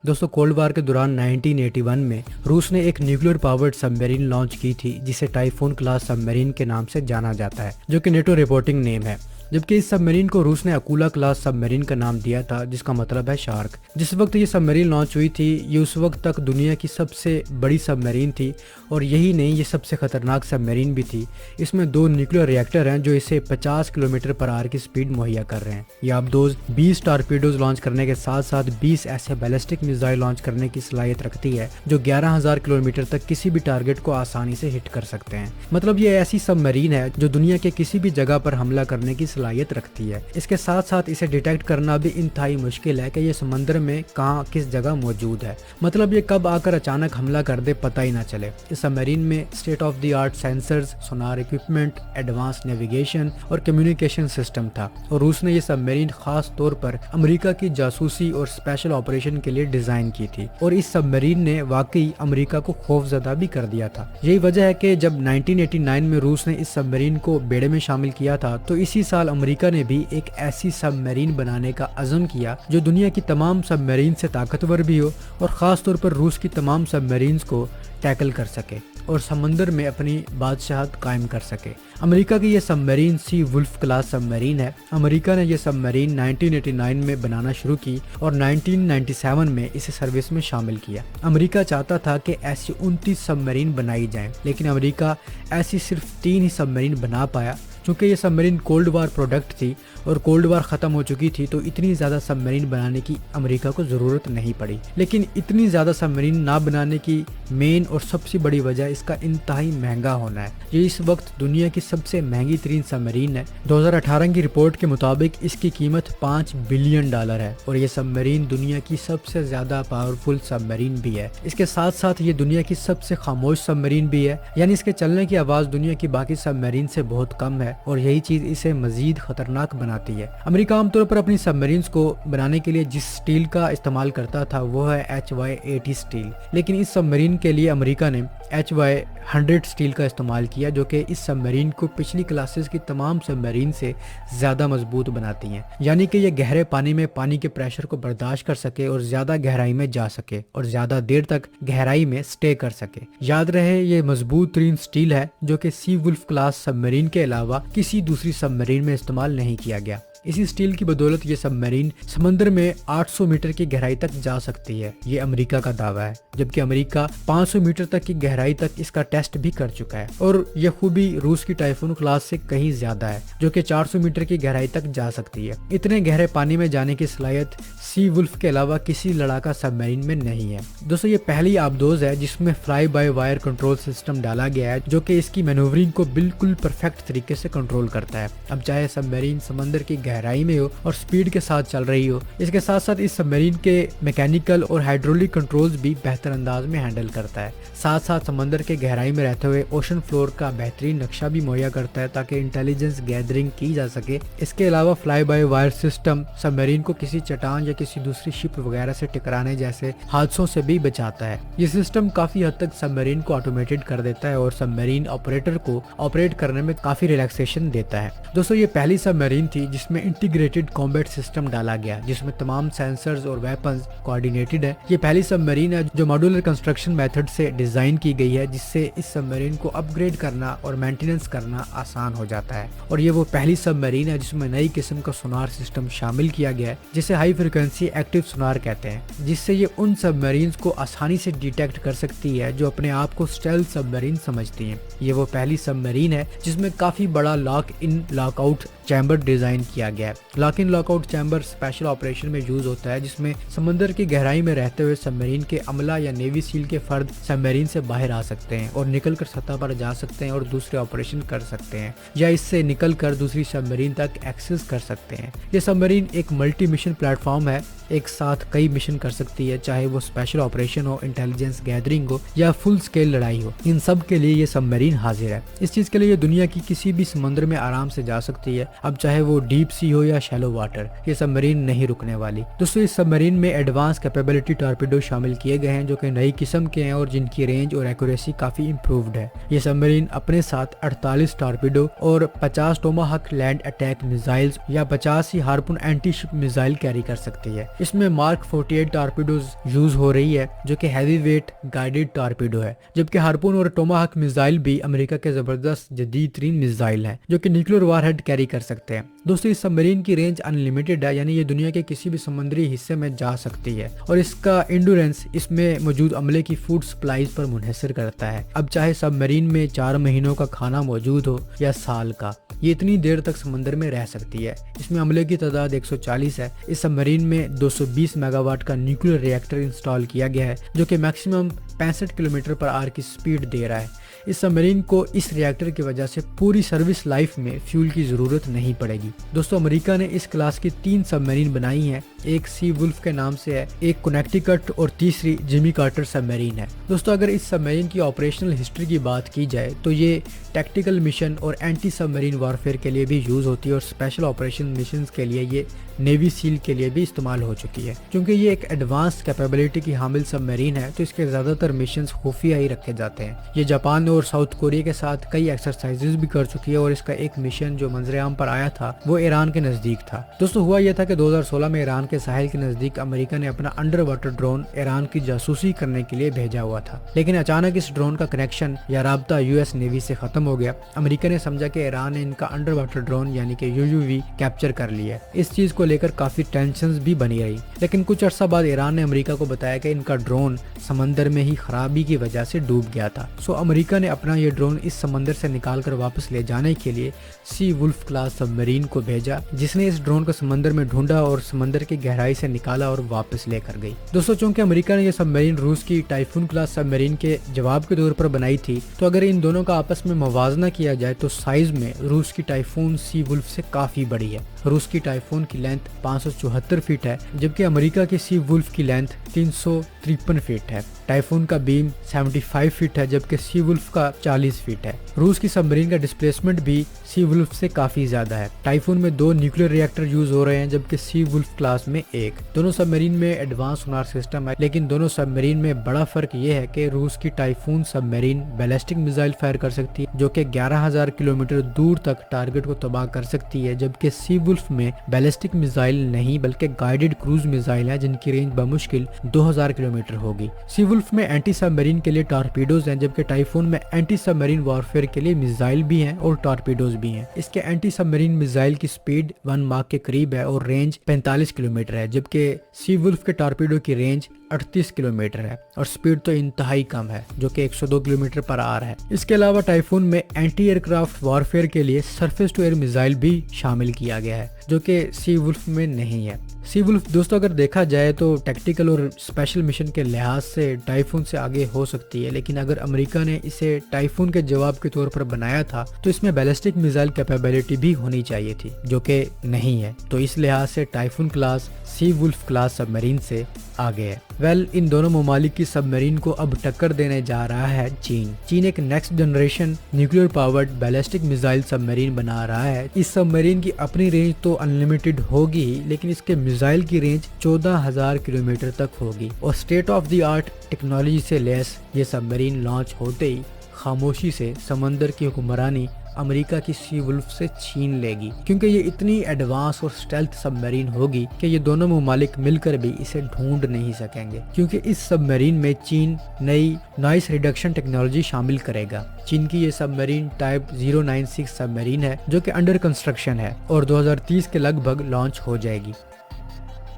दोस्तों cold war के दौरान 1981 में रूस ने एक न्यूक्लियर पावर्ड सबमरीन लॉन्च की थी जिसे टाइफून क्लास सबमरीन के नाम से जाना जाता है, जो कि नेटो रिपोर्टिंग नेम है। जबकि इस सबमरीन को रूस ने अकूला क्लास सबमरीन का नाम दिया था, जिसका मतलब है शार्क। जिस वक्त ये सबमरीन लॉन्च हुई थी, ये उस वक्त तक दुनिया की सबसे बड़ी सबमरीन थी, और यही नहीं, ये सबसे खतरनाक सबमरीन भी थी। इसमें 2 न्यूक्लियर रिएक्टर हैं जो इसे 50 किलोमीटर पर आवर की स्पीड मुहैया कर रहे हैं। ये आबदोज 20 टारपीडोज लॉन्च करने के साथ साथ 20 ऐसे बैलिस्टिक मिसाइल लॉन्च करने की सलाहियत रखती है जो 11,000 किलोमीटर तक किसी भी टारगेट को आसानी से हिट कर सकते हैं। मतलब ये ऐसी सबमरीन है जो दुनिया के किसी भी जगह पर हमला करने की सलाहियत रखती है। इसके साथ साथ इसे डिटेक्ट करना भी इंतहाई मुश्किल है कि ये समंदर में कहाँ किस जगह मौजूद है। मतलब ये कब आकर अचानक हमला कर दे पता ही ना चले। इस सबमरीन में state of the art sensors, Sonar equipment, advance navigation और कम्युनिकेशन सिस्टम था, और रूस ने ये सबमरीन खास तौर पर अमेरिका की जासूसी और स्पेशल ऑपरेशन के लिए डिजाइन की थी, और इस सबमरीन ने वाकई अमेरिका को खौफजदा भी कर दिया था। यही वजह है कि जब 1989 में रूस ने इस सबमरीन को बेड़े में शामिल किया था, तो इसी साल अमेरिका ने भी एक ऐसी सबमरीन बनाने का अज़म किया जो दुनिया की तमाम सबमरीन से ताकतवर भी हो और ख़ास तौर पर रूस की तमाम सबमरीन्स को टैकल कर सके और समंदर में अपनी बादशाहत कायम कर सके। अमेरिका की यह सबमरीन सी वुल्फ क्लास सबमरीन है। अमेरिका ने यह सबमरीन 1989 में बनाना शुरू की और 1997 में इसे सर्विस में शामिल किया। अमेरिका चाहता था कि ऐसी 29 सबमरीन बनाई जाएं, लेकिन अमेरिका ऐसी सिर्फ 3 ही सबमरीन बना पाया। चूँकि ये सबमरीन कोल्ड वार प्रोडक्ट थी और कोल्ड वार ख़त्म हो चुकी थी, तो इतनी ज़्यादा सबमरीन बनाने की अमेरिका को ज़रूरत नहीं पड़ी। लेकिन इतनी ज़्यादा सबमरीन ना बनाने की मेन और सबसे बड़ी वजह इसका इंतहाई महंगा होना है। ये इस वक्त दुनिया की सबसे महंगी तरीन सबमरीन है। 2018 की रिपोर्ट के मुताबिक इसकी कीमत $5 बिलियन है, और ये सबमरीन दुनिया की सबसे ज़्यादा पावरफुल सबमरीन भी है। इसके साथ साथ ये दुनिया की सबसे खामोश सबमरीन भी है, यानी इसके चलने की आवाज़ दुनिया की बाकी सबमरीन से बहुत कम है, और यही चीज़ इसे मजीद खतरनाक बनाती है। अमेरिका आमतौर पर अपनी सबमरीन्स को बनाने के लिए जिस स्टील का इस्तेमाल करता था वो है HY80 स्टील, लेकिन इस सबमरीन के लिए अमेरिका ने HY100 स्टील का इस्तेमाल किया, जो कि इस सबमरीन को पिछली क्लासेस की तमाम सबमरीन से ज़्यादा मजबूत बनाती हैं। यानी कि ये गहरे पानी में पानी के प्रेशर को बर्दाश्त कर सके और ज़्यादा गहराई में जा सके और ज़्यादा देर तक गहराई में स्टे कर सके। याद रहे, ये मजबूत तरीन स्टील है जो कि सी वुल्फ क्लास सबमरीन के अलावा किसी दूसरी सबमरीन में इस्तेमाल नहीं किया गया। इसी स्टील की बदौलत ये सबमरीन समंदर में 800 मीटर की गहराई तक जा सकती है। ये अमेरिका का दावा है, जबकि अमेरिका 500 मीटर तक की गहराई तक इसका टेस्ट भी कर चुका है। और यह खूबी रूस की टाइफून क्लास से कहीं ज्यादा है, जो कि 400 मीटर की गहराई तक जा सकती है। इतने गहरे पानी में जाने की सलाहियत सी वुल्फ के अलावा किसी लड़ाका सबमरीन में नहीं है। दोस्तों, ये पहली आबदोज है जिसमें fly by wire control system डाला गया है, जो कि इसकी मैनूवरिंग को बिल्कुल परफेक्ट तरीके से कंट्रोल करता है। अब चाहे सबमरीन समंदर की गहराई में हो और स्पीड के साथ चल रही हो, इसके साथ साथ इस सबमरीन के मैकेनिकल और हाइड्रोलिक कंट्रोल्स भी बेहतर अंदाज में हैंडल करता है। साथ साथ समंदर के गहराई में रहते हुए ओशन फ्लोर का बेहतरीन नक्शा भी मुहैया करता है ताकि इंटेलिजेंस गैदरिंग की जा सके। इसके अलावा fly by wire system submarine को किसी चट्टान या किसी दूसरी शिप वगैरह से टकराने जैसे हादसों से भी बचाता है। ये सिस्टम काफी हद तक सबमरीन को ऑटोमेटेड कर देता है और सबमरीन ऑपरेटर को ऑपरेट करने में काफी रिलैक्सेशन देता है। दोस्तों, ये पहली सबमरीन थी जिसमें इंटीग्रेटेड कॉम्बैट सिस्टम डाला गया, जिसमें तमाम सेंसर्स और वेपन्स कोऑर्डिनेटेड है। ये पहली सबमरीन है जो मॉड्यूलर कंस्ट्रक्शन मेथड से डिजाइन की गई है, जिससे इस सबमरीन को अपग्रेड करना और मेंटेनेंस करना आसान हो जाता है। और ये वो पहली सबमरीन है जिसमें नई किस्म का सोनार सिस्टम शामिल किया गया है, जिसे हाई फ्रिक्वेंसी एक्टिव सोनार कहते हैं, जिससे ये उन सबमरीन्स को आसानी से डिटेक्ट कर सकती है जो अपने आप को स्टेल्थ सबमरीन समझती हैं। ये वो पहली सबमरीन है जिसमें काफी बड़ा lock in lockout chamber design किया गया है। Lock in lockout chamber special operation में यूज होता है, जिसमें समंदर की गहराई में रहते हुए सबमरीन के अमला या नेवी सील के फर्द सबमरीन से बाहर आ सकते हैं और निकलकर सतह पर जा सकते हैं और दूसरे ऑपरेशन कर सकते हैं, या इससे निकलकर दूसरी सबमरीन तक एक्सेस कर सकते हैं। ये सबमरीन एक मल्टी मिशन प्लेटफॉर्म है, एक साथ कई मिशन कर सकती है, चाहे वो स्पेशल ऑपरेशन हो, इंटेलिजेंस गैदरिंग हो या फुल स्केल लड़ाई हो। इन सब के लिए ये सबमरीन हाजिर है। इस चीज के लिए ये दुनिया की किसी भी समंदर में आराम से जा सकती है। اب چاہے وہ ڈیپ سی ہو یا شیلو واٹر، یہ سب مرین نہیں رکنے والی۔ دوستو اس سب مرین میں ایڈوانس کیپیبلٹی ٹارپیڈو شامل کیے گئے ہیں جو کہ نئی قسم کے ہیں اور جن کی رینج اور ایکوریسی کافی امپرووڈ ہے۔ یہ سب مرین اپنے ساتھ 48 ٹارپیڈو اور 50 ٹوماہاک لینڈ اٹیک میزائلز یا 50 ہی ہارپون اینٹی شپ میزائل کیری کر سکتی ہے۔ اس میں مارک 48 ٹارپیڈوز یوز ہو رہی ہے جو کہ ہیوی ویٹ گائیڈڈ ٹارپیڈو ہے، جبکہ ہارپون اور ٹوماہاک میزائل بھی امریکہ کے زبردست جدید ترین میزائل ہیں جو کہ نیوکلیر وار ہیڈ کیری کر سکتے ہیں۔ دوستو اس سب مرین کی رینج ان لمیٹڈ ہے، یعنی یہ دنیا کے کسی بھی سمندری حصے میں جا سکتی ہے، اور اس کا انڈورنس اس میں موجود عملے کی فوڈ سپلائیز پر منحصر کرتا ہے۔ اب چاہے سب مرین میں 4 مہینوں کا کھانا موجود ہو یا سال کا، یہ اتنی دیر تک سمندر میں رہ سکتی ہے۔ اس میں عملے کی تعداد 140 ہے۔ اس سب مرین میں 220 میگا واٹ کا نیوکلیر ری ایکٹر انسٹال کیا گیا ہے جو کہ میکسیمم 65 کلومیٹر پر آور کی سپیڈ دے رہا ہے۔ اس سب مرین کو اس ری ایکٹر کی وجہ سے پوری سروس لائف میں فیول کی ضرورت نہیں پڑے گی۔ دوستو امریکہ نے اس کلاس کی 3 سب مرین بنائی ہیں، ایک سی ولف کے نام سے ہے، ایک کنیکٹیکٹ اور تیسری جمی کارٹر سب مرین ہے۔ دوستو اگر اس سب مرین کی آپریشنل ہسٹری کی بات کی جائے تو یہ ٹیکٹیکل مشن اور اینٹی سب مرین وارفیئر کے لیے بھی یوز ہوتی ہے اور اسپیشل آپریشن مشنز کے لیے یہ نیوی سیل کے لیے بھی استعمال ہو چکی ہے۔ کیونکہ یہ ایک ایڈوانس کیپیبلٹی کی حامل سب مرین ہے تو اس کے زیادہ تر مشنز خفیہ ہی رکھے جاتے ہیں۔ یہ جاپان اور ساؤتھ کوریا کے ساتھ کئی ایکسرسائزز بھی کر چکی ہے اور اس کا ایک مشن جو منظر عام پر آیا تھا وہ ایران کے نزدیک تھا۔ دوستو ہوا یہ تھا کہ 2016 میں ایران کے ساحل کے نزدیک امریکہ نے اپنا انڈر واٹر ڈرون ایران کی جاسوسی کرنے کے لیے بھیجا ہوا تھا، لیکن اچانک اس ڈرون کا کنیکشن یا رابطہ US نیوی سے ختم ہو گیا۔ امریکہ نے سمجھا کہ ایران نے ان کا انڈر واٹر ڈرون یعنی کہ UUV کیپچر کر لیا ہے۔ اس چیز کو لے کر کافی ٹینشنز بھی بنی رہی، لیکن کچھ عرصہ بعد ایران نے امریکہ کو بتایا کہ ان کا ڈرون سمندر میں ہی خرابی کی وجہ سے ڈوب گیا تھا۔ سو امریکہ نے اپنا یہ ڈرون اس سمندر سے نکال کر واپس لے جانے کے لیے سی ولف کلاس سب مرین کو بھیجا، جس نے اس ڈرون کو سمندر میں ڈھونڈا اور سمندر کی گہرائی سے نکالا اور واپس لے کر گئی۔ دوستو چونکہ امریکہ نے یہ سب مرین روس کی ٹائفون کلاس سب مرین کے جواب کے طور پر بنائی تھی، تو اگر ان دونوں کا آپس میں موازنہ کیا جائے تو سائز میں روس کی ٹائفون سی ولف سے کافی بڑی ہے۔ روس کی ٹائفون کی لینتھ 574 فٹ ہے، جبکہ امریکہ کی سی ولف کی لینتھ 353 فٹ ہے۔ ٹائفون کا بیم 75 فٹ ہے جبکہ سی ولف کا 40 فٹ ہے۔ روس کی سب مرین کا ڈسپلیسمنٹ بھی سی ولف سے کافی زیادہ ہے۔ ٹائفون میں 2 نیوکلیر ری ایکٹر یوز ہو رہے ہیں جبکہ سی ولف کلاس میں 1۔ دونوں سب مرین میں ایڈوانس سونار سسٹم ہے، لیکن دونوں سب مرین میں بڑا فرق یہ ہے کہ روس کی ٹائفون سب مرین بیلسٹک میزائل فائر کر سکتی ہے جو کہ 11,000 کلومیٹر دور تک ٹارگٹ کو تباہ کر سکتی ہے، جبکہ سی ولف میں بیلسٹک میزائل نہیں بلکہ گائیڈڈ کروز میزائل ہیں جن کی رینج بمشکل 2000 کلومیٹر ہوگی۔ سی ولف میں اینٹی سب مرین کے لیے ٹارپیڈوز ہیں جبکہ ٹائفون میں اینٹی سب مرین وارفیئر کے لیے میزائل بھی ہیں اور ٹارپیڈوز بھی ہیں۔ اس کے اینٹی سب مرین میزائل کی سپیڈ 1 ماک کے قریب ہے اور رینج 45 کلومیٹر ہے، جبکہ سی ولف کے ٹارپیڈو کی رینج 38 کلومیٹر ہے اور سپیڈ تو انتہائی کم ہے جو کہ 102 کلومیٹر پر آر ہے۔ اس کے علاوہ ٹائفون میں اینٹی ایئر کرافٹ وارفیئر کے لیے سرفیس ٹو ایئر میزائل بھی شامل کیا گیا ہے جو کہ سی ولف میں نہیں ہے۔ سی ولف دوستو اگر دیکھا جائے تو ٹیکٹیکل اور اسپیشل مشن کے لحاظ سے ٹائفون سے آگے ہو سکتی ہے، لیکن اگر امریکہ نے اسے ٹائفون کے جواب کے طور پر بنایا تھا تو اس میں بیلسٹک میزائل کیپیبلٹی بھی ہونی چاہیے تھی جو کہ نہیں ہے، تو اس لحاظ سے ٹائفون کلاس سی ولف کلاس سب مرین سے آگے ہے۔ ان دونوں ممالک کی سب مرین کو اب ٹکر دینے جا رہا ہے چین ایک next generation nuclear powered ballistic missile submarine بنا رہا ہے۔ اس سب مرین کی اپنی رینج تو انلمیٹڈ ہوگی ہی، لیکن اس کے میزائل کی رینج 14,000 کلومیٹر تک ہوگی اور state of the art technology سے لیس یہ سب مرین لانچ ہوتے ہی خاموشی سے سمندر کی حکمرانی امریکہ کی سی ولف سے چھین لے گی، کیونکہ یہ اتنی ایڈوانس اور اسٹیلتھ سب مرین ہوگی کہ یہ دونوں ممالک مل کر بھی اسے ڈھونڈ نہیں سکیں گے، کیونکہ اس سب مرین میں چین نئی نوائز ریڈکشن ٹیکنالوجی شامل کرے گا۔ چین کی یہ سب مرین ٹائپ 096 سب مرین ہے جو کہ انڈر کنسٹرکشن ہے اور 2030 کے لگ بھگ لانچ ہو جائے گی۔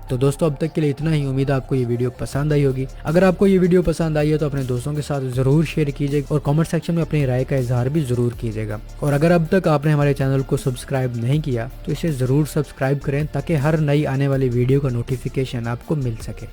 تو دوستو اب تک کے لیے اتنا ہی، امید ہے آپ کو یہ ویڈیو پسند آئی ہوگی۔ اگر آپ کو یہ ویڈیو پسند آئی ہے تو اپنے دوستوں کے ساتھ ضرور شیئر کیجیے اور کامنٹ سیکشن میں اپنی رائے کا اظہار بھی ضرور کیجیے گا، اور اگر اب تک آپ نے ہمارے چینل کو سبسکرائب نہیں کیا تو اسے ضرور سبسکرائب کریں تاکہ ہر نئی آنے والی ویڈیو کا نوٹیفیکیشن آپ کو مل سکے۔